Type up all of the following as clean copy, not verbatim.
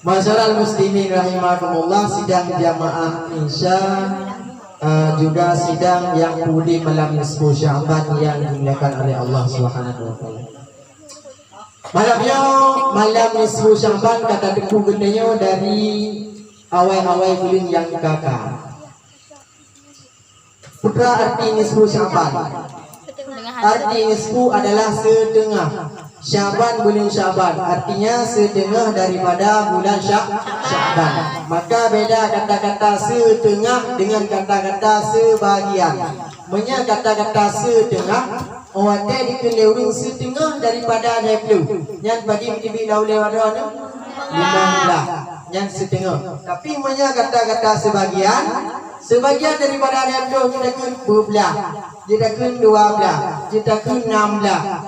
Masyarakat muslimin rahimakumullah, sidang jamaah Isya juga sidang yang budi malam nisfu Sya'ban yang dimuliakan oleh Allah Subhanahu wa taala. Malamnya malam nisfu Sya'ban kata deku gendanya dari awal-awal bulan yang kakak. Putra arti nisfu Sya'ban. Arti nisfu adalah setengah. Sya'ban, bulan Sya'ban artinya setengah daripada bulan Sya'ban. Maka beda kata-kata setengah dengan kata-kata sebahagian. Menya kata-kata setengah orang dikelewing setengah daripada 20. Yang bagi tibi laulai wadana 15. Yang setengah. Tapi menya kata-kata sebahagian, sebahagian daripada 20 kita ke 12. Kita ke 12, kita ke 16,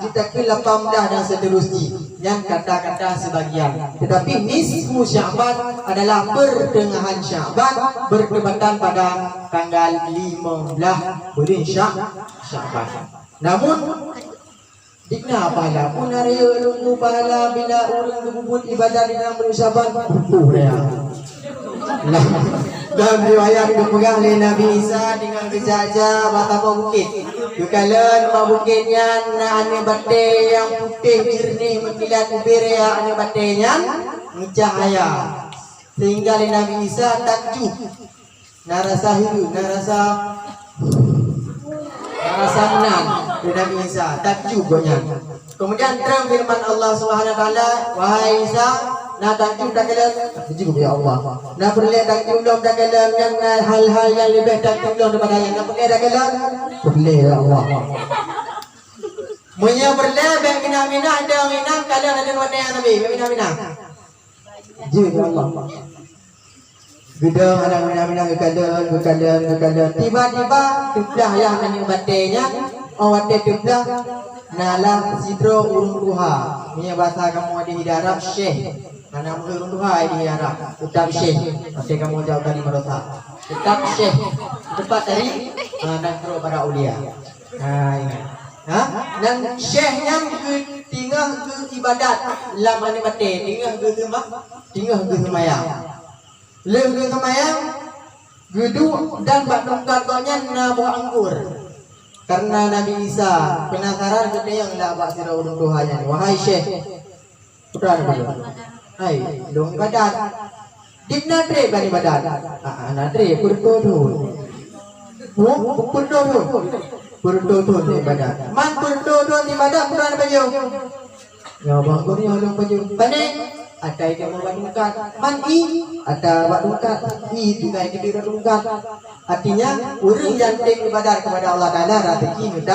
kita ke 18 dan seterusnya. Yang kata-kata sebagian. Tetapi nisfu Sya'ban adalah pertengahan Sya'ban, bertepatan pada tanggal 15 bulan Sya'ban. Namun dikna pahala pun hari nunggu pahala bila orang berbubut ibadah di dalam bulan Sya'ban. Dalam riwayat dipegang oleh Nabi Isa dengan kejaja batapa bukit. Kekalan mak bukitnya na ane bate yang putih jernih mengkilat ubir ya ane batenya mencahaya. Sehingga oleh Nabi Isa takjub. Narasa hidup, narasa nan oleh Nabi Isa takjub banyak. Kemudian terang firman Allah Subhanahu wa taala, wahai Isa, na takjub tak kalah takjub ya Allah. Na perlu takjub belum tak kalah yang hal-hal yang lebih takjub belum daripada yang apa tak kalah. Perlu ya Allah. Munya perlu bang mina ada minang kalian ada warna yang Nabi mina. Jujur ya Allah. Gedang ada mina kekalian. Tiba-tiba tublah yang ani batenya awat tublah nala sidro urung duha. Punya bahasa kamu ada di Arab Syekh. Mana urung duha di Arab. Tetap Syekh. Pasti kamu jauh dari madrasah. Tetap Syekh. Tepat dari nakro para ulia. Dan Syekhnya tinggal ke ibadat lama ni mati, tinggal ke semayang. Lem ke semayang geduk dan bak dongkat koknya na buah anggur. Karena Nabi Isa penasaran kita yang lah bak sira urung dohanya. Wahai Syekh, putra Nabi. Hai, dong ibadat. Dipna tre kan ibadat. Nadre purtodun. Purtodun ibadat. Man purtodun ibadat Quran baju. Ya bang kau ni orang baju. Pane ada yang mau badungkat. Man i ada badungkat. I juga yang kita badungkat. Artinya orang yang tek ibadat kepada Allah Taala rezeki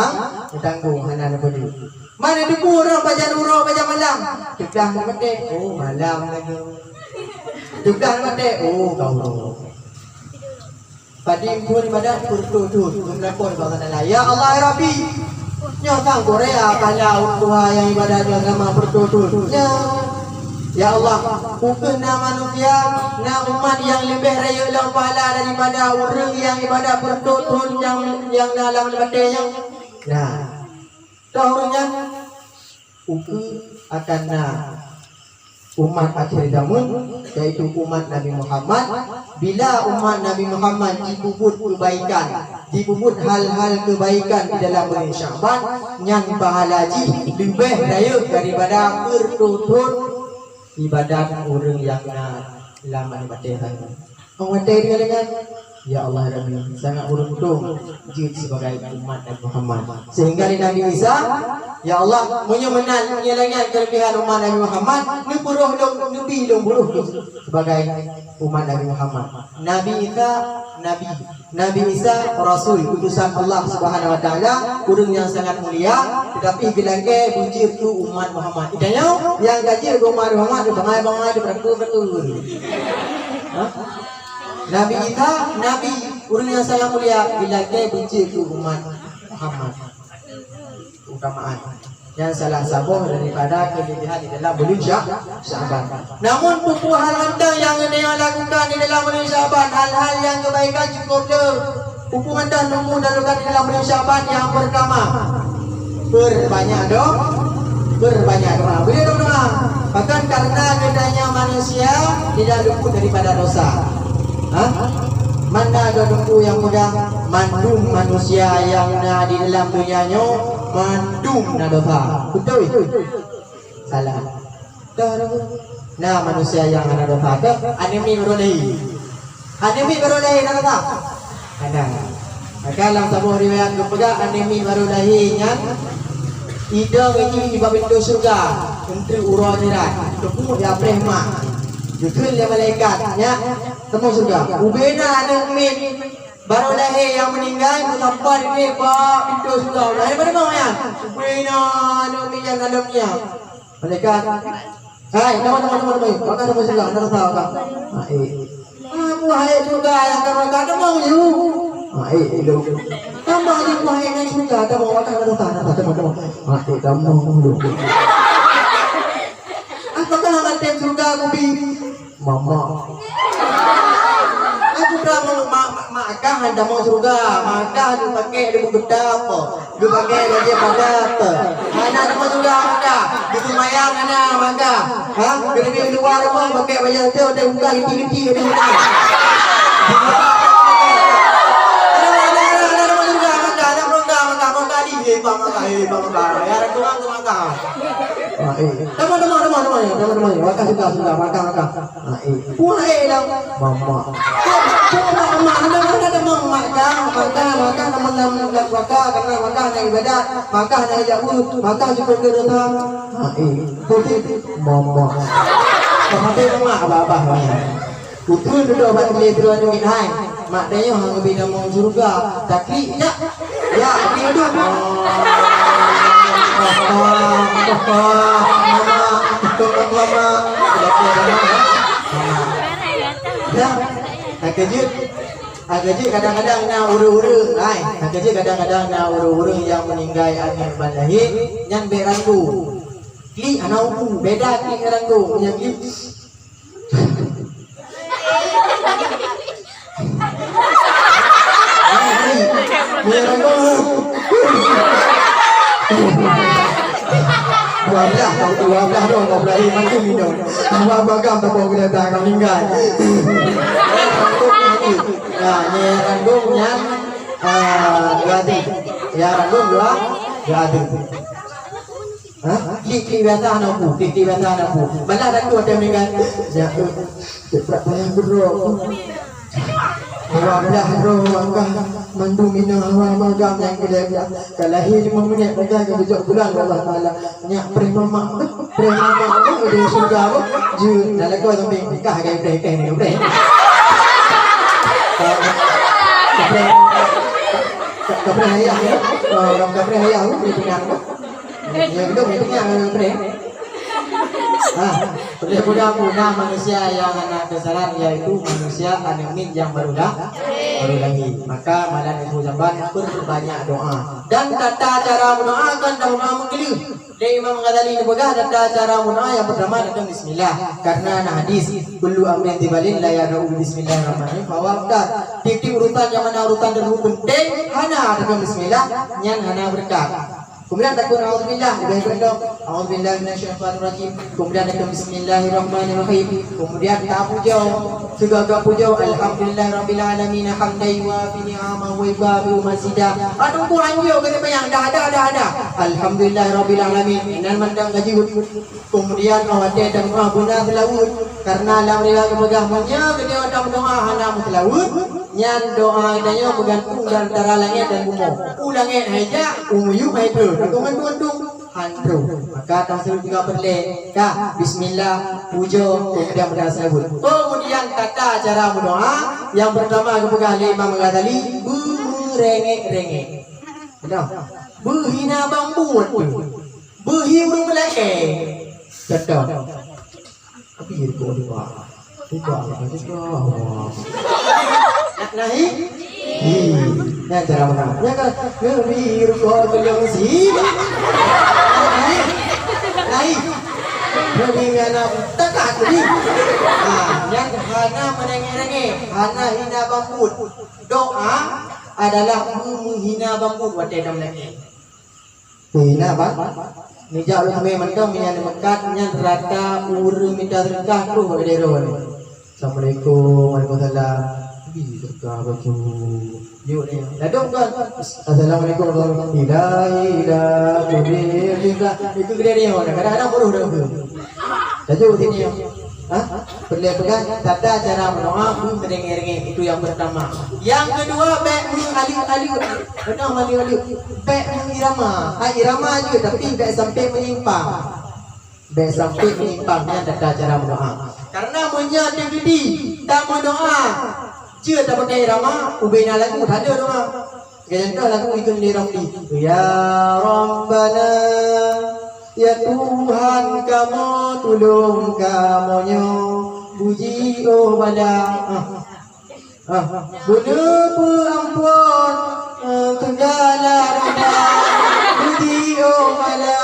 tanggung anak baju. Mana debu orang baca nuro baca malam. Sudah mati. Oh malam lagi. Sudah mati. Oh kau. Pada pun ibadat purtodun melapor kepada Allah. Ya Allah ya Rabbi. Nyata Korea kalau Tuhan yang ibadahnya agama purtodun. Ya Allah, bukannya manusia, na umat yang lebih raya dalam pahala daripada orang yang ibadah purtodun yang dalam ibadahnya. Nah, tahunya akan umat akhir zaman, yaitu umat Nabi Muhammad. Bila umat Nabi Muhammad dibubut kebaikan, dibubut hal-hal kebaikan di dalam bulan Sya'ban, yang pahala lebih daya daripada purtodun ibadat orang yang lama ibadah. Orang dia dengan ya Allah Rabbi, sangat beruntung jid sebagai umat Nabi Muhammad. Sehingga di Nabi Isa, ya Allah, menyemenan menyelengan kelebihan umat Nabi Muhammad, nuburuh nabi buruh sebagai umat Nabi Muhammad. Nabi Isa Rasul utusan Allah Subhanahu wa taala, orang yang sangat mulia, tetapi gelangge bujir tu umat Muhammad. Idanya yang gajir umat Muhammad bangai-bangai beratu-atu. Nabi Isa, Nabi orang yang sangat mulia, gelangge bujir tu umat Muhammad. Utamaan yang salah satu daripada kelebihan di dalam bulan Sya'ban. Namun pupu hal anda yang dia lakukan di dalam bulan Sya'ban, hal-hal yang kebaikan cukup dah. Pupu anda nunggu dan lakukan di dalam bulan Sya'ban. Yang pertama, berbanyak doa. Boleh doa. Bahkan karena kedanya manusia manusia tidak luput daripada dosa. Mana ada dosa yang mudah mandum manusia yang na di dalam dunianya mandum na dosa. Betul itu? Salah. Nah manusia yang ada dosa ke anemi beroleh. Anemi beroleh na dosa. Ada. Maka dalam sebuah riwayat kepada anemi berolehnya idang ini di pintu surga untuk urang nirat. Tepuk dia prema. Jukul dia malaikatnya temu surga. Ubena anemi beroleh yang meninggal sampai di pintu surga. Daripada mana ya? Ubena anemi yang dalamnya. Malaikat. Hai, teman-teman. Maka temu surga. Anda tahu tak? Aku hai surga yang neraka mau you. Lu. Tambah di wahai yang surga ada mau makan ada tanah teman-teman. Mati kamu dulu. Apakah akan tem surga kubi? Mama. Aku bilang maka anda mau surga, maka lu pakai lu bedap, lu pakai dia bedap. Mana mau surga maka? Itu mayang mana maka? Bila luar rumah pakai baju tu ada buka giti-giti ada buka. Teman-teman, makan sudah, makan. Wahai dah, mama. Ada makan, teman-teman karena makan yang ibadat, makan yang jauh, makan juga kereta. Mama. Sampai rumah abah banyak. Betul duduk abang beli tuan duit hai. Maknanya hang bina mau surga, tapi ya dia duduk. Mama. Ya, agak kadang-kadang na uru-uru, kadang-kadang na uru-uru yang meninggal akan balahi, yang berandu. Ki anau beda ki berandu, yang ki. Dua belah dong, kau belahi macam ni dong. Dua bagam tak kau kena tak kau meninggal. Nah, ni ranggung yang gadi, ya ranggung gadi. Kiki biasa anakku. Mana ranggung ada meninggal? Ya, cepat payah bro. Wadah roh mangkah mandu minum hawa magam yang kedua kalahi 5 minit maka ke bujuk bulan Allah Taala nyak prema mak di surga ju dalam kau sampai nikah kai prek ni prek kapre ayah kapre ayah ni tinggal yang kedua ni tinggal prek budak punah manusia yang anak kesaran yaitu manusia anemin yang baru lagi. Maka malam ibu jamban berbanyak doa dan tata cara mendoakan dan doa mengiling. Dari Imam Ghazali dipegang tata cara mendoa yang pertama dengan Bismillah karena ada hadis kullu amrin tibalin la yad'u bismillahirrahmanirrahim fawabdat. Titik urutan yang mana urutan terlalu penting hana dengan Bismillah yang hana berkah. Kemudian takun auzubillah dari berdoa auzubillahi minasyaitonir rajim. Kemudian takun bismillahirrahmanirrahim. Kemudian tak puja segala puja alhamdulillahirabbil alamin hamdan wa fi ni'ama wa ibahu masjidah. Aduh kurang je kata bayang dah ada. Alhamdulillahirabbil alamin. Inan mandang gaji. Kemudian awade dan guna selawat karena lam riwayat kepegahannya dia ada doa hana selawat. Nyan doa danya bergantung dari antara langit dan bumi. Langit haja umyu haidru. Tung handru. Maka tasawuf juga perle. Bismillah puja kemudian berselawat. Kemudian tata cara berdoa yang pertama kepegang Imam Ghazali rengek. Betul. Berhina bambut. Berhiru melake. Betul. Tapi dia kau lupa. Nahi, ya cara mana? Ya kan, biru kau beliau sih. Nahi, beli anak tak ni. Yang hana menengah-nengah, hana hina bambut. Doa adalah menghina bambut. Wadah dalam lagi. Hina Nijak lu sampai mentong minyak mekat minyak rata uru minta terkah tu pada dia ni. Assalamualaikum, waalaikumsalam. Bi terkah baju. Yuk ni. Ladung kan. Assalamualaikum warahmatullahi wabarakatuh. Itu dia ni orang. Kadang-kadang bodoh dah tu. Dah sini. Perlihatkan tata cara berdoa pun merengek-rengek, itu yang pertama. Yang kedua baik mengalih-alih, benar mengalih-alih, baik mengirama, irama juga tapi baik sampai menyimpang, baik sampai menyimpangnya tata cara berdoa. Karena menyata gedi tak berdoa, dia tak pakai irama, ubahnya lagu tak ada doa. Contoh lagu itu ni Ramli, ya Rabbana. Ya Tuhan kamu tolong kamunya puji oh bala guna perampun segala dosa puji oh bala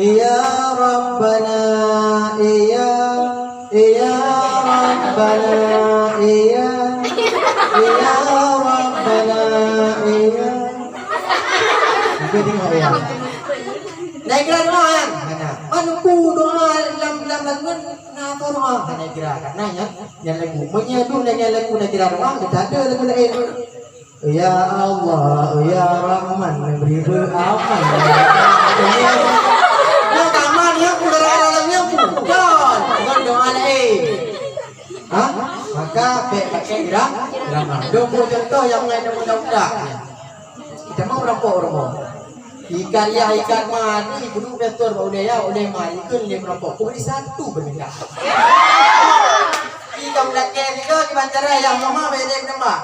ya Rabbana ya Rabbana ya Rabbana ya tengok ya. Naik gerak doa kan? Manku doa lam langun na doa kan naik gerak kan? Nanya yang lagu menyadu dengan lagu naik gerak doa kita ada lagu lain. Ya Allah, ya Rahman beri aman. Ya aman ya udara alamnya bukan doa lain. Maka pakai gerak doa. Dua contoh yang lain mudah-mudah. Kita mau merampok rumah. Ikan mati, kudu betul oleh mati, ikan dia merampok. Kau beri satu benda. Ikan belakang ni ke bantaran yang mama beri nambah.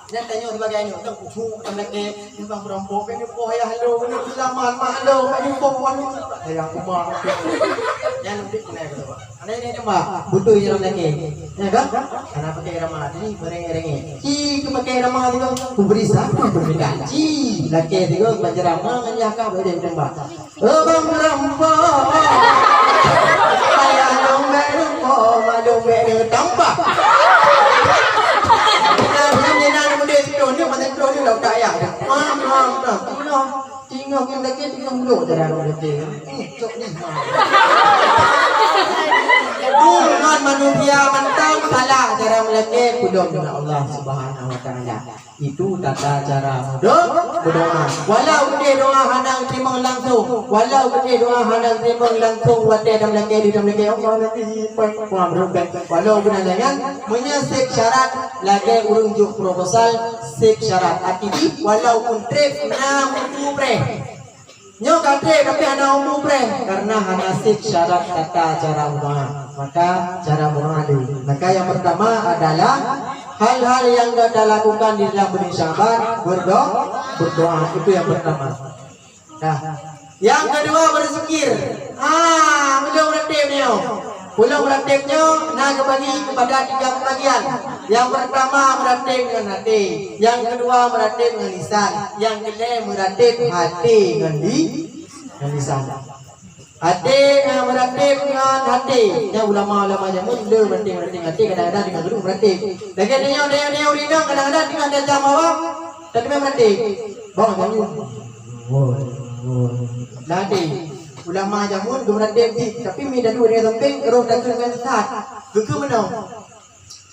Dan tanya sebagai ni, tak kucu belakang ni bang merampok. Ini poh ya halo, ini selamat mahalo, ini poh wanu. Yang kumah. Yang lebih kena betul. Anda ini nambah, butuh yang belakang. Ya kan? Karena pakai ramah ni bereng-reng. Ki pakai ramah tu, kau beri satu benda. Ki belakang tu baca ramah ngajak kau beri nambah. Bang merampok. Ayah nombor, malu tambah. Tinggal yang lagi tinggal mulut dah lagi. Cok ni. Dengan manusia mentang salah cara melakeh kudung dengan Allah Subhanahu Wa Taala. Itu tata cara berdoa. Walau dia doa hanang terima langsung, walau dia doa hanang terima langsung, wate dalam melakeh di dalam melakeh Allah nanti puan berubah. Walau benar layan menyesek syarat lagi urung juk proposal sek syarat. Artinya walaupun trip na umure. Nyo kate tapi ana umure karena hana sek syarat tata cara berdoa. Maka cara berdoa dulu. Maka yang pertama adalah hal-hal yang kita lakukan di dalam bulan Syaban berdoa itu yang pertama. Nah, yang kedua berzikir. Belum relatifnya. Belum relatifnya nak bagi kepada 3 pembagian. Yang pertama relatif dengan hati, yang kedua relatif dengan lisan, yang ketiga relatif hati dengan lisan. Hati relatif dengan hati. Yang ulama-ulama jamun dia relatif hati kadang-kadang dengan dulu relatif. Lagi dia urinang kadang-kadang dengan dia jam awak tapi relatif. Bang jamun. Nanti ulama jamun relatif tapi mi dah dua dia samping roh dan dengan sat. Gege menang.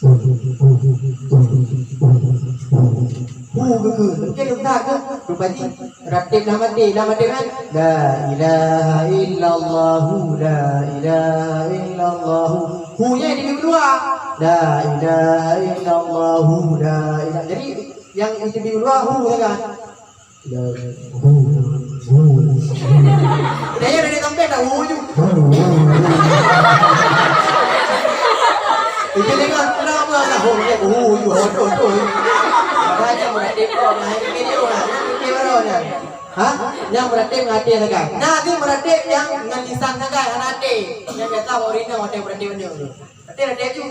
Gege. Okey tak ke? Rupanya relatif nama dia kan la ilaha illallah la ilaha illallah. Hu-nya dia keluar. La ilaha illallah la ilaha. Jadi yang itu di luar hu kan. Dia dari sampai dah ujung. Itu dengan kenapa lah dia ujung hodoh. Makanya berarti kau main video lah. Ini baru ni. Yang berarti ngati saja. Nanti berarti yang nganisan saja nanti. Yang kata orina mati berarti benda tu. Berarti tu.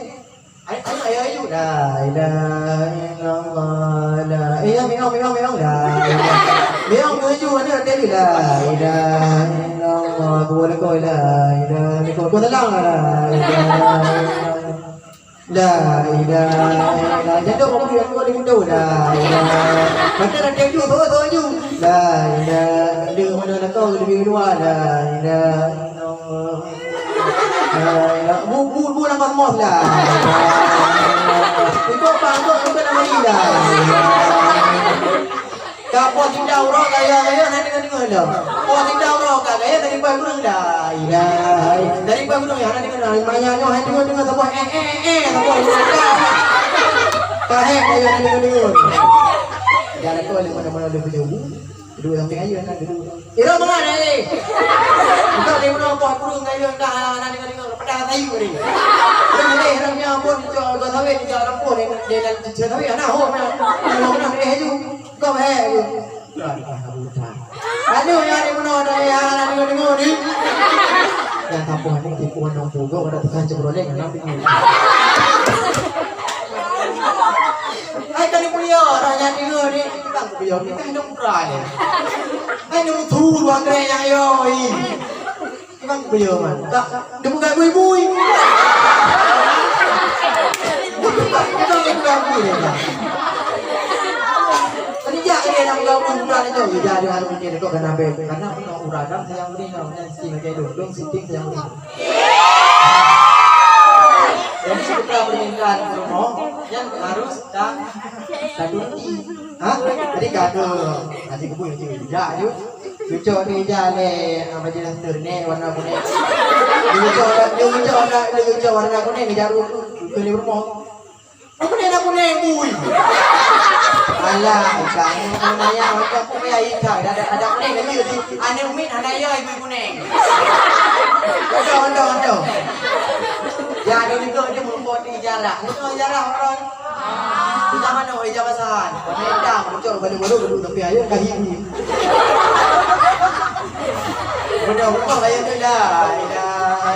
Ayo. La ilaha illallah. La. Meong dah. Meong menuju mana tadi la ilaha illallah. Boleh kau la ilaha illallah. Kau tenang la ilaha illallah. La ilaha illallah. Jadi orang dia tu ada benda dah. Macam ada tu tu. La ilaha dia mana nak kau lebih luar la ilaha illallah. Bu nak ngomong lah. Itu apa kau nak mari dah. Kau tidak orang kaya nak dengar dah. Kau tidak orang kaya dari pai gunung dah. Dari pai gunung ya nak dengar. Banyak hang dengar sebab sebab kahe kaya nak dengar. Jangan kau mana-mana ada video. Duduk samping ayo nak duduk. Ira mana ni? Kau ni mana buat kurung ayo nak dengar pedang tayu ni. Ini herangnya pun jual gua sawit jual rampun dia dan jual sawit anak ho mana ayo. Kau ayo. Aduh ya ni mana ada yang nak dengar ni. Yang tapuan ni tipuan orang pugo ada tekan cebroleng nak dengar. Ai kali punya orangnya dengar ni bang punya ni kan hidup perai. Ai nak tu ruang kerja yo. Bang punya man. Tak dia bukan bui-bui. Kita ni bukan bui dah. Tadi dia nak gabung bukan itu. Dia ada harus mikir kau kenapa? Karena punya uragam sayang beri namanya si macam dong sitting sayang beri. Jadi kita permintaan promo yang harus kaduti. Jadi kado. Nanti kubu yang cewek juga ayo. Cucuk ni jale majelis terne warna kuning. Cucuk warna kuning ni jaru kali promo. Apa ni nak kuning bui? Alah, ikan naya macam apa ya ikan ada kuning lagi tu. Ane umit naya ibu kuning. Ondo. Ya ada juga dia membuat ijarah. Itu ijarah orang. Kita mana ijarah basahan. Pendam, muncul baru duduk tapi ayo kahi ni. Mudah-mudahan saya tu dah. Ilah.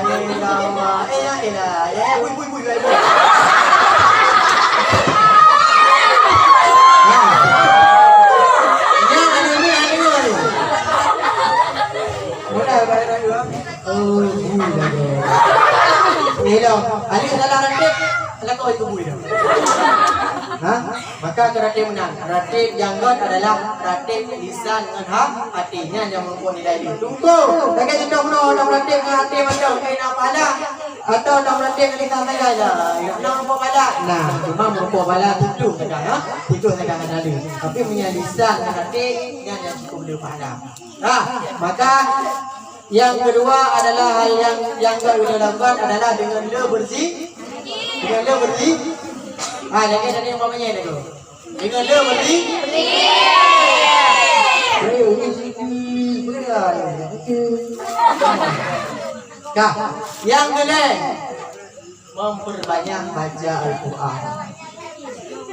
Bui. Hello, Ali dalam ratib, ala kau itu bui dah. Maka ratib menang. Ratib janggut adalah ratib lisan dengan hatinya yang mempunyai nilai dia. Tunggu, jangan sedang dalam ratib dengan hati macam kain apa ada. Atau dalam ratib lisan saja aja. Nak merupakan bala. Nah, cuma merupakan bala itu saja. Itu saja ada. Tapi punya lisan dengan hati yang cukup boleh faham. Maka yang kedua adalah hal yang kita lakukan adalah dengan le bersih. Dengan le bersih. Jangan tadi yang mamanya ni tu. Dengan le bersih. Yang kedua memperbanyak baca Al-Quran.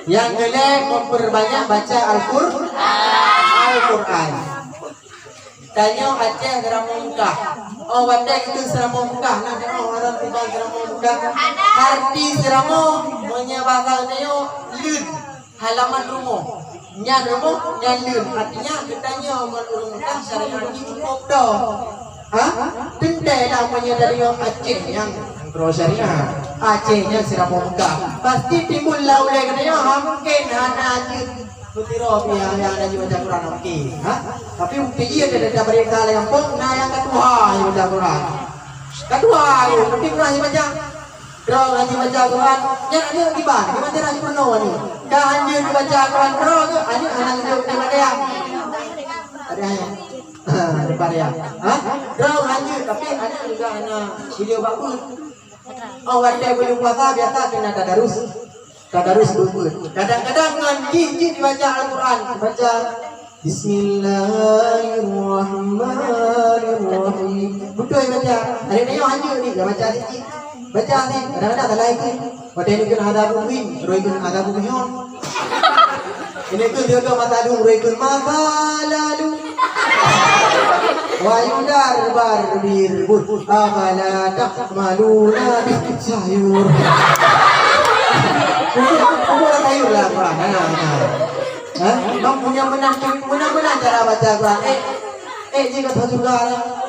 Yang kedua memperbanyak baca Al-Quran. Tanya Aceh Serama Mekah. Oh, Aceh itu Serama Mekah. Nak tengok orang tinggal Serama Mekah. Arti Serama menyebabkan tanya lun halaman rumah. Nyan rumah, nyan lun. Artinya katanya orang Mekah syariat ini cukup dah. Tendai lah punya dari orang Aceh yang pro syariah. Acehnya Serama Mekah. Pasti timbul lah oleh katanya mungkin anak Putiro yang ada di baca Quran okey. Tapi uji ada mereka yang pun yang kedua yang baca Quran. Kedua tapi Quran yang baca. Draw ngaji baca Quran. Yang ada di ban, di mana ngaji penuh ni. Dah anjir baca Quran pro tu, ada anak dia di mana yang? Ada yang. Depan dia. Draw ngaji tapi ada juga anak video bagus. Oh, ada boleh puasa biasa kena tadarus. Tadarus betul. Kadang-kadang ngaji dibaca Al-Quran, baca Bismillahirrahmanirrahim. Betul baca. Hari ni yang hanya ni baca sikit. Baca ni kadang-kadang tak lagi. Pada ini kan ada bumin, roikun ada bumion. Ini kan dia kan mata dulu, roikun mata lalu. Wa yudar barbirbut afala takmaluna bisayur. Kumpul sayur lah Quran. Bang punya menang cara baca Quran. Jika tahu juga lah.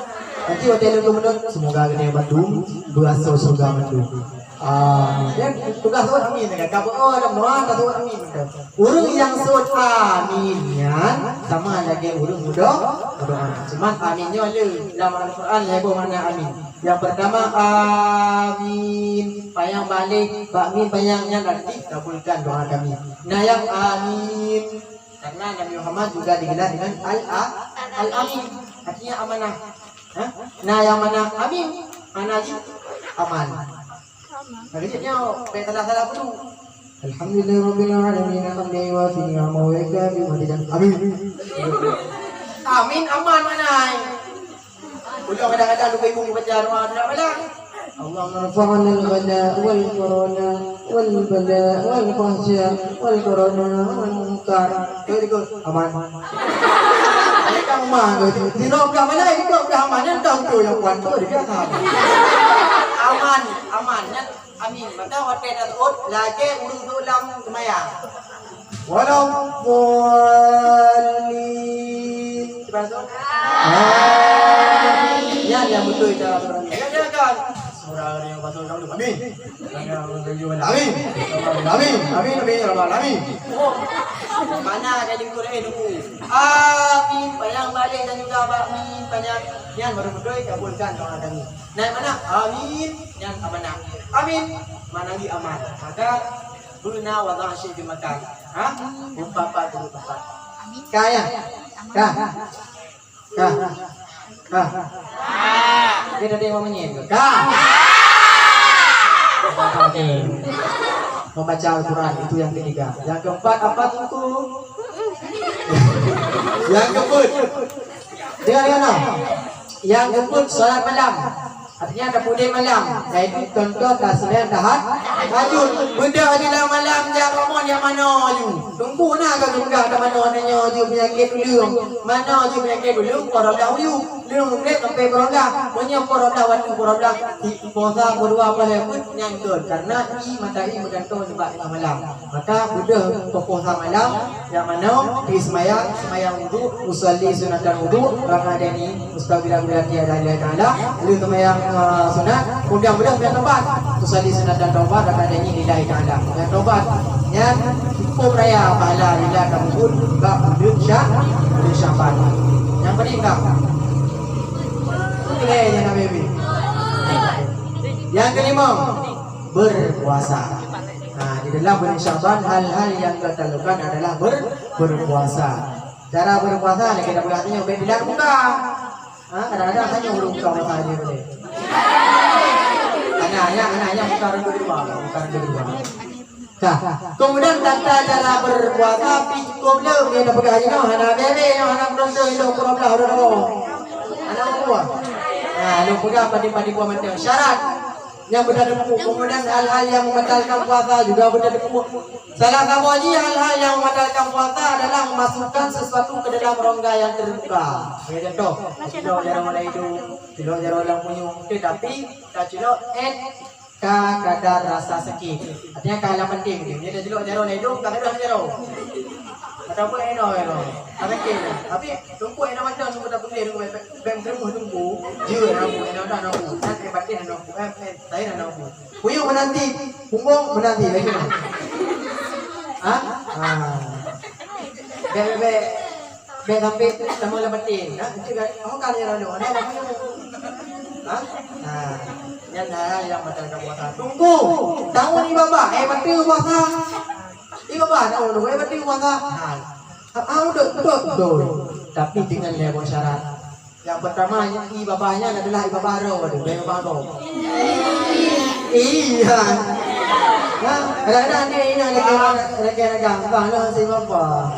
Nanti waktu itu menurut semoga kita bantu berasa surga bantu. Dia tugas sebut amin kan. Kalau ada doa tak sebut amin betul. Urang yang sebut aminnya sama lagi urang doa. Cuman aminnya le dalam Al-Quran lebo mana amin. Yang pertama amin, payang balik, amin payangnya nanti kabulkan doa kami. Nah yang amin karena Nabi Muhammad juga digelar dengan al-amin, artinya amanah. Nah yang mana amin, mana lagi aman. Maksudnya salah dulu. Alhamdulillahirabbil alamin hamdan wa fi ni'amahu wa kafi madidan. Amin. Amin aman mana? Udah kadang-kadang lupa ibu baca doa tidak balas. Allahumma rafa'na al-ghada wal corona wal bala wal fahsya wal corona wal munkar. Itu aman. Mereka aman tu. Di roga mana itu amannya dong tu yang kuat tu dia kata. Amannya amin. Maka hotel tersebut lagi urus ulam semayang. Walau boleh. Amin. Ya yang betul cara surah. Ya kan. Surah yang betul kamu amin. Amin. Amin. Mana jadi Quran dulu. Amin. Bayang balik dan juga amin banyak. Yang baru betul kabulkan doa kami. Nah mana? Amin. Yang amanah. Amin. Mana lagi aman. Maka guna wadah syekh di Makkah. Umpapa dulu tempat. Kaya. Kita dia mau menyanyi. Membaca Al-Quran itu yang ketiga. Yang keempat apa tuh? Yang keempat. Dengar. Yang keempat salat malam. Artinya ada puding malam. Yaitu contoh tasbih tahajud. Benda adalah malam yang ramon yang mana you. Tunggu nak kau juga ada mana nanya you penyakit dulu. Mana you penyakit dulu korablah you. Lung lek sampai korablah. Punya korablah waktu korablah puasa berdua boleh pun nyangkut karena matahari bergantung sebab tengah malam. Maka benda puasa malam yang mana di semayang wudu, usolli sunatan wudu, ramadhani mustaghfirullah tiada ilaha taala. Lalu semayang sunat, kemudian beliau punya tobat. Usolli sunatan tobat ramadhani lillahi taala. Yang tobat yang hukum raya pahala bila kamu pun bab bulan Syaban. Yang penting yang kelima berpuasa. Nah di dalam bulan Syaban hal-hal yang kita lakukan adalah berpuasa. Cara berpuasa kita berarti bila buka. Kadang-kadang hanya belum buka puasa dia boleh. Anaknya buka rendu kedua. Kemudian tata cara berpuasa cukup le dia dapat haji no anak bebe anak bronto itu kurang dah anak buah. Lu pegang padi-padi buah mata syarat yang berdepu. Kemudian hal-hal yang membatalkan puasa juga berdepu. Salah satu hal-hal yang membatalkan puasa adalah memasukkan sesuatu ke dalam rongga yang terbuka. Contoh, cilok jarang mulai itu, cilok jarang orang punya. Tetapi cilok kadar rasa sakit. Artinya kalah penting. Dia dah cilok jarang hidung, kadar jarang. Ataupun tapi tunggu macam tunggu tak boleh tunggu bem terus tunggu je nak nanti batin saya nak puyuh menanti punggung menanti lagi be sampai sama lah batin kamu kan yang ada yang yang macam puasa tunggu tahu ni bapa batin puasa Ibabah tahu lu, berarti puasa. Betul. Tapi dengan level syarat. Yang pertama ibabahnya adalah ibabah roh, ibabah roh. Iya. Ada ini lagi gampang lah si bapa.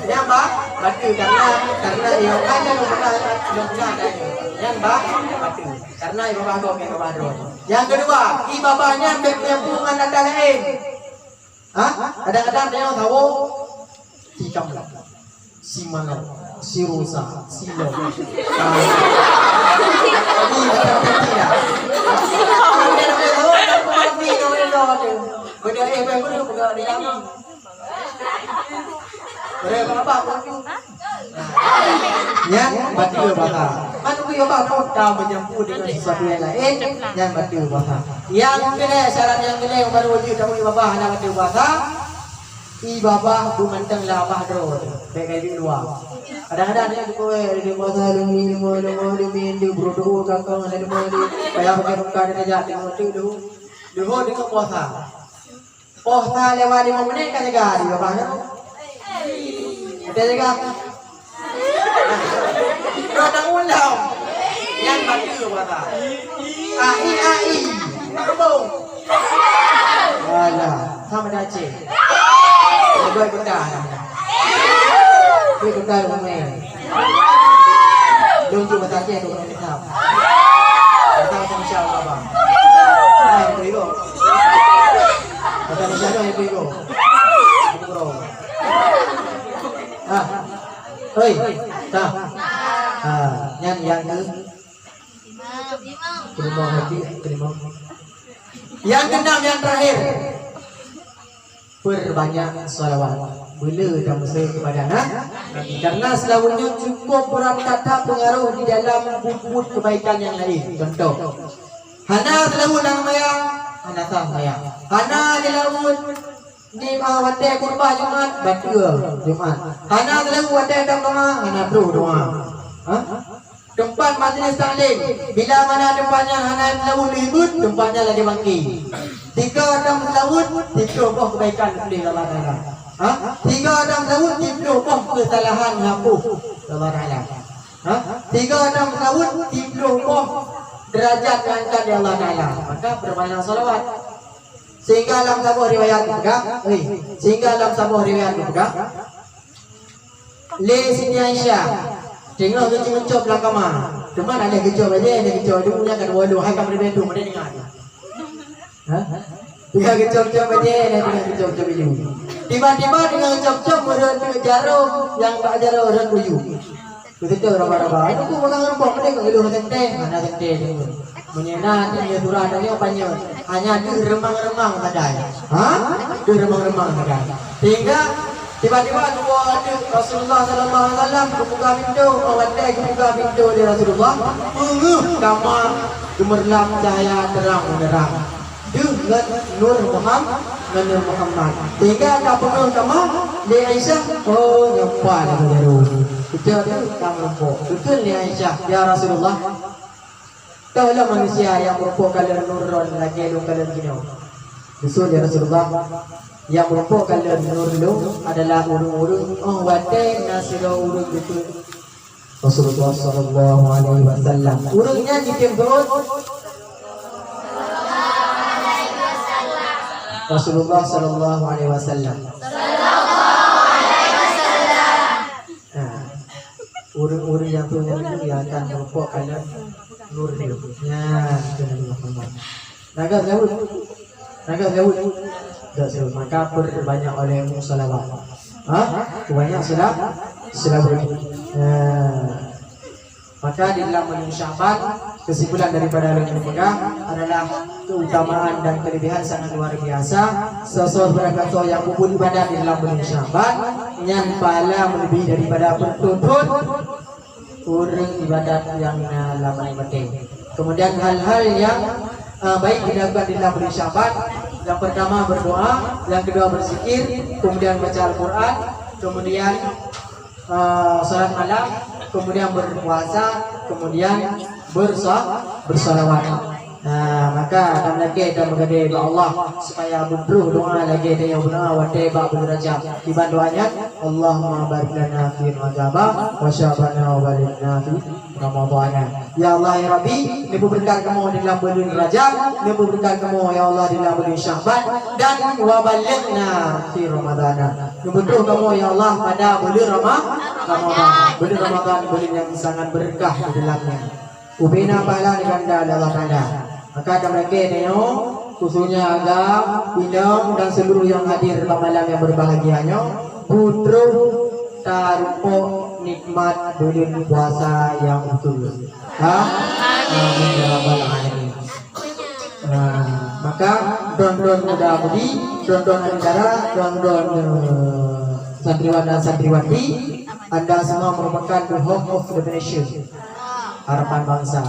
Yang batu karena yang ada yang batu karena ibabah roh. Yang kedua, ibabahnya berhubungan ada lain. Kadang-kadang dia tahu si kamla, si mana, si rusa, si lo. Yang batu bakar. Manu ya Pak, kau menyambut dengan sesuatu yang lain yang batu puasa. Yang kedua, syarat yang kedua yang baru wajib kamu ibabah anak batu puasa. Ibabah bumanteng labah dro, baik di luar. Kadang-kadang dia kowe di puasa lumi di brodo kakang ada di mana kayak pakai muka dia jadi motor dulu dengan puasa. Puasa lewat 5 menit kan jaga di babahnya. Ada jaga. Rodang ulang yang batu puasa. Ai. Kabung. Alah, sama dah cik. Dua kita. Dua kita rumah. Don't you baca cik tu orang Islam. Kita macam siapa bang? Hai, berigo. Kita macam siapa yang berigo? Bro. Oi, tak. Yang terima hati, terima. Yang keenam yang terakhir, perbanyak salawat. Bila kamu sayang kepada Nabi, karena selawatnya cukup berat kata pengaruh di dalam bukut kebaikan yang lain. Contoh, hana selawat dan mayang, hana sah mayang. Hana selawat di wadah kurban Jumat, baca Jumat. Hana selawat wadah damai, hana doa. Tempat majlis taklim, bila mana tempatnya hana selawat ribut, tempatnya lagi bangki. 3 adam selawat, 3 buah kebaikan oleh Allah Taala. 3 adam selawat, 3 buah kesalahan hapus Allah Taala. 3 adam selawat, 3 buah derajat angkat di Allah Taala. Maka berbanyak salawat. Sehingga dalam sebuah riwayat juga, sehingga dalam sebuah riwayat juga, Le Siti Aisyah tengok tu mencop dalam kamar. Cuma ada kecop aja, ada kecop dia punya kan waduh hai kamar bedroom ada dengar. Dia kecop-cop aja, ada kecop-cop baju. Tiba-tiba dengan kecop-cop mereka jarum yang tak jarum orang tuju. Begitu raba-raba. Itu aku makan rempok dia kalau lu tenteng, mana tenteng tu. Menyena dia surah dia apanya? Hanya di remang-remang saja. Di remang-remang saja. Sehingga tiba-tiba dua ada Rasulullah sallallahu alaihi wasallam buka pintu, awalnya buka pintu di Rasulullah. Kamar gemerlap cahaya terang menerang. Dengan Nur Muhammad, sehingga tak penuh kamar di Aisyah. Oh, nyapa dah baru. Kita tu tak merupuk. Betul ni Aisyah, ya Rasulullah. Tahulah manusia yang merupuk kalau Nurron lagi lu kalau gini. Betul ya Rasulullah. Yang merupuk kalau Nur lu adalah urung-urung. Oh, wadai nasiro urung betul. Rasulullah sallallahu alaihi wasallam. Urungnya di tempat Rasulullah sallallahu alaihi wasallam. Urut-urut yang punya itu dia akan merupuk kalau nur dia. Ya, itu Nabi Muhammad. Naga Dawud. Tak sebut. Maka perbanyak oleh salawat. Banyak salawat. Maka di dalam bulan Sya'ban, kesimpulan daripada yang dipegang adalah keutamaan dan kelebihan sangat luar biasa. Seseorang yang kumpul ibadah di dalam bulan Sya'ban yang pahala melebihi daripada bertuntut orang ibadat yang lama penting. Kemudian hal-hal yang baik dilakukan di dalam bulan Sya'ban, yang pertama berdoa, yang kedua berzikir, kemudian baca Al-Quran, kemudian salat malam, kemudian berpuasa, kemudian bersalawat. Maka akan lagi kita mengadai Allah supaya berdoa doa lagi dia yang berdoa wadai bab derajat. Di doanya Allahumma barik lana fi Rajab wa sya'bana wa baligna fi Ramadan. Ya Allah ya Rabbi, ni berkat kamu di dalam bulan Rajab, ni berkat kamu ya Allah di dalam bulan Sya'ban dan wa baligna fi Ramadan. Ni berdoa kamu ya Allah pada bulan Ramadan. Bulan Ramadan bulan yang sangat berkah di dalamnya. Ubina pahala diganda Allah Taala. Maka kami tengok khususnya agam, bidang dan seluruh yang hadir pada malam yang berbahagianya putra tarupo nikmat bulan puasa yang betul. Amin ya rabbal alamin. Maka don-don muda budi, don-don negara, don-don santriwan dan santriwati, Anda semua merupakan the hope of the nation. harapan bangsa.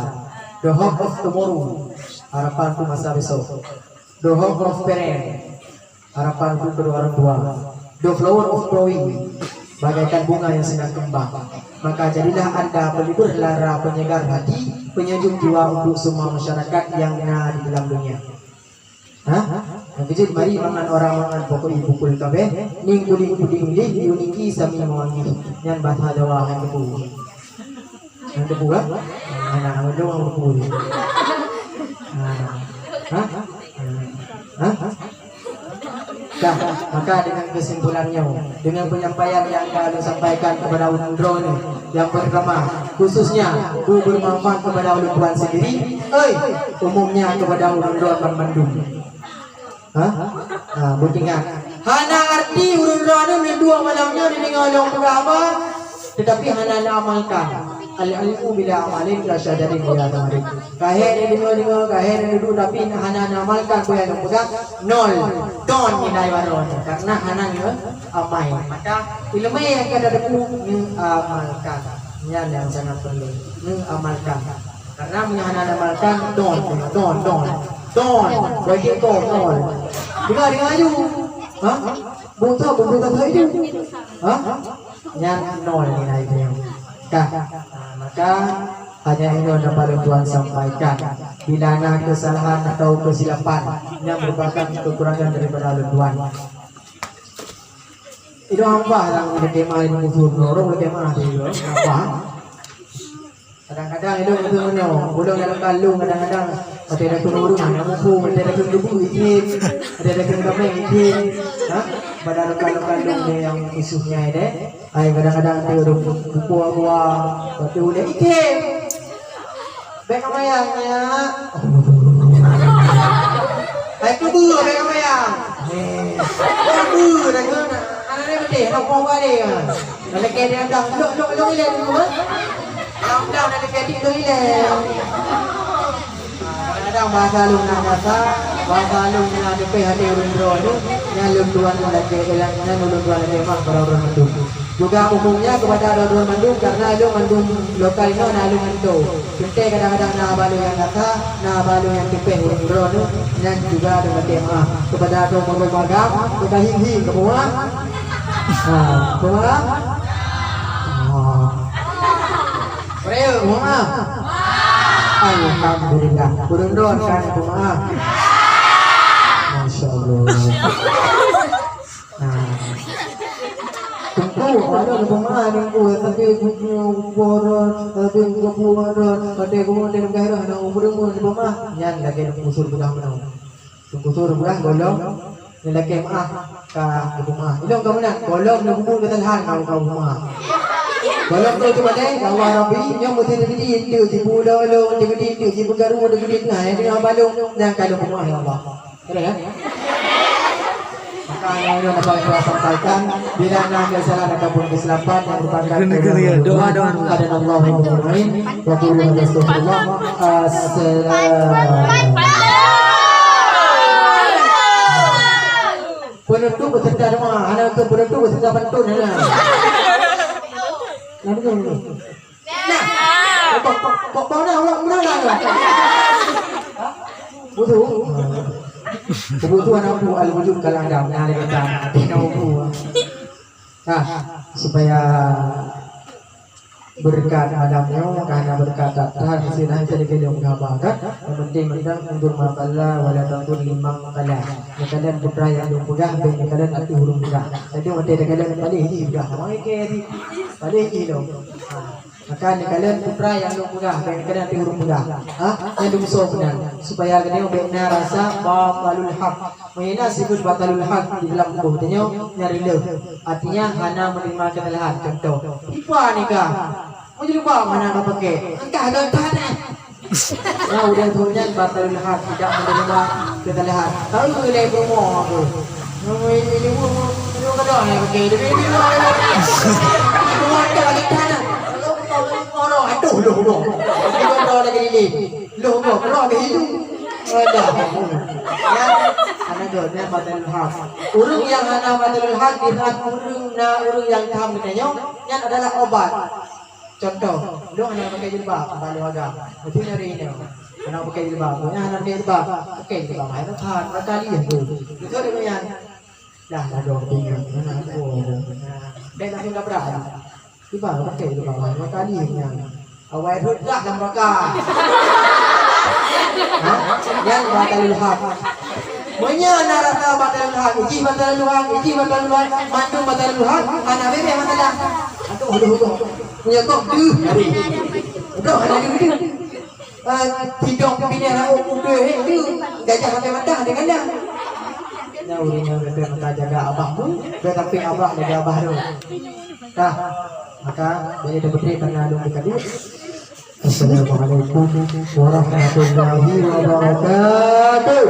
The hope of tomorrow, harapan untuk masa besok. The hope of parent, harapan untuk kedua orang tua. The flower of growing, bagaikan bunga yang sedang kembang. Maka jadilah Anda pelibur lara, penyegar hati, penyejuk jiwa untuk semua masyarakat yang ada di dalam dunia. Yang kejut mari mangan orang mangan pokok ibu kul kabeh ning kuling puding ling uniki sami mewangi yang batha dawa yang kebu. Yang kebu kan? Anak anak doang kebu. Dah, maka dengan kesimpulannya, dengan penyampaian yang kalian sampaikan kepada Undro ini, yang pertama, khususnya bermanfaat kepada ulun tuan sendiri, umumnya kepada ulun Ron Bandung. Butingan. Hana arti ulun Ron ini dua malamnya didengar oleh berapa, tetapi hana amalkan. Al-ilmu bila amalin la syahadatin bila tamarin. Kahir yang dengar, kahir yang duduk tapi hana amalkan kau yang pegang nol. Don nilai baron karena hana amai. Maka ilmu yang kita depu amalkan. Ini yang sangat perlu. Amalkan. Karena hana amalkan don. Bagi kau nol. Dengar ayu. Buta itu. Yang nol nilai dia. Maka hanya ini yang dapat Tuhan sampaikan. Bila ada kesalahan atau kesilapan yang merupakan kekurangan daripada Tuhan. Itu hamba yang berkemah ini musuh orang berkemah dia. Apa? Kadang-kadang itu betul-betul bolong dalam kalung, kadang-kadang ada yang turun yang mumpung, ada yang turun ikhim, ada yang kambing ikhim. Pada kalung-kalung yang musuhnya ini. Kadang-kadang dia udah buah-buah, batu udah ikhim. Baik kamayangnya. Baik kubu, baik kamayang. Kubu, dah ke? Anak dia betul, nak buang balik. Kalau kaya dia dah, lo hilang dulu. Yang dah nak dekat lo hilang. Kadang bahasa lu nak kata, bahasa lu nak dekat hati orang tu, yang lu tuan lagi, yang lu tuan lagi mak orang itu. Juga umumnya kepada orang Bandung karena lu Bandung lokal itu nak lu itu. Kita kadang-kadang nak balu yang kata, nak balu yang dekat orang itu, yang juga dengan tema kepada orang beragam, kita hing-hing ke bawah. Bawah. Beriu, bawah. Alhamdulillah. Burung kan bawah. Masya Allah. Tunggu, ada rumah tunggu, tapi boron, tapi boron, ada boron dalam gairah, ada boron di rumah. Yang lagi musuh budak menau. Tunggu suruh budak golong, yang lagi ke rumah. Ilong kamu nak golong nak kumpul ke tanah kau rumah. Golong tu cuma deh, Allah Rabbi, yang mesti digedin tu, di pulau lo, digedin tu, di Begaru digedin nah, yang dengan balung dan kalau rumah ya Allah. Ada ya? Maka yang ini dapat saya sampaikan bila ada kesalahan ataupun kesilapan yang merupakan doa pada Allah yang bermain waktu Rasulullah penutup beserta rumah anak ke penutup beserta pantun nah kok dah orang mana butuh kebutuhan aku al-wujud kalau ada mengalihkan aku supaya berkat adamnya karena berkat Tuhan silah sedikit yang mengabarkan yang penting menang untuk makala wala tantur limang makala kalian putra yang mudah dan kalian arti huruf mudah jadi mati kalian tadi ini sudah mai ke tadi ini dong maka kalian putra yang mudah dan kalian arti huruf mudah yang dumso benar supaya kalian benar rasa batalul haq menina sifat batalul haq di dalam tubuh nyari le artinya hana menerima kesalahan contoh tiba nikah mau jadi apa mana kau pakai engkau ada tanah nah udah turunnya batalul haq tidak menerima kesalahan tahu nilai promo aku ini kadang yang pakai ini semua ada lagi tanah kalau aduh loh lagi ini loh kalau lagi hidup ada ya anak dornya batalul haq urung yang hana batalul haq dengan urung yang kamu tanya yang adalah obat Contoh, lu anak pakai jilbab, balik agak. Itu nyari ini. Anak pakai jilbab, punya anak pakai jilbab. Oke, jilbab main tahan, kali ya tu. Itu ada punya. Dah, ada tinggal. Anak aku. Dan langsung dah berani. Jilbab pakai jilbab main kali ya. Awal dah dalam bakar. Yang batal luhak. Punya anak rata batal luhak. Iji batal luhak, iji batal luhak. Mandu batal luhak. Anak bebe batal luhak. Aduh. Punya kok tu hari. Betul ada ni. Hidup bini anak muda tu gajah mata dengan dah. Nah, urinya mata jaga abah tu, tetapi abah jaga abah tu. Dah. Maka jadi diberi karena ada kita dulu. Assalamualaikum warahmatullahi wabarakatuh.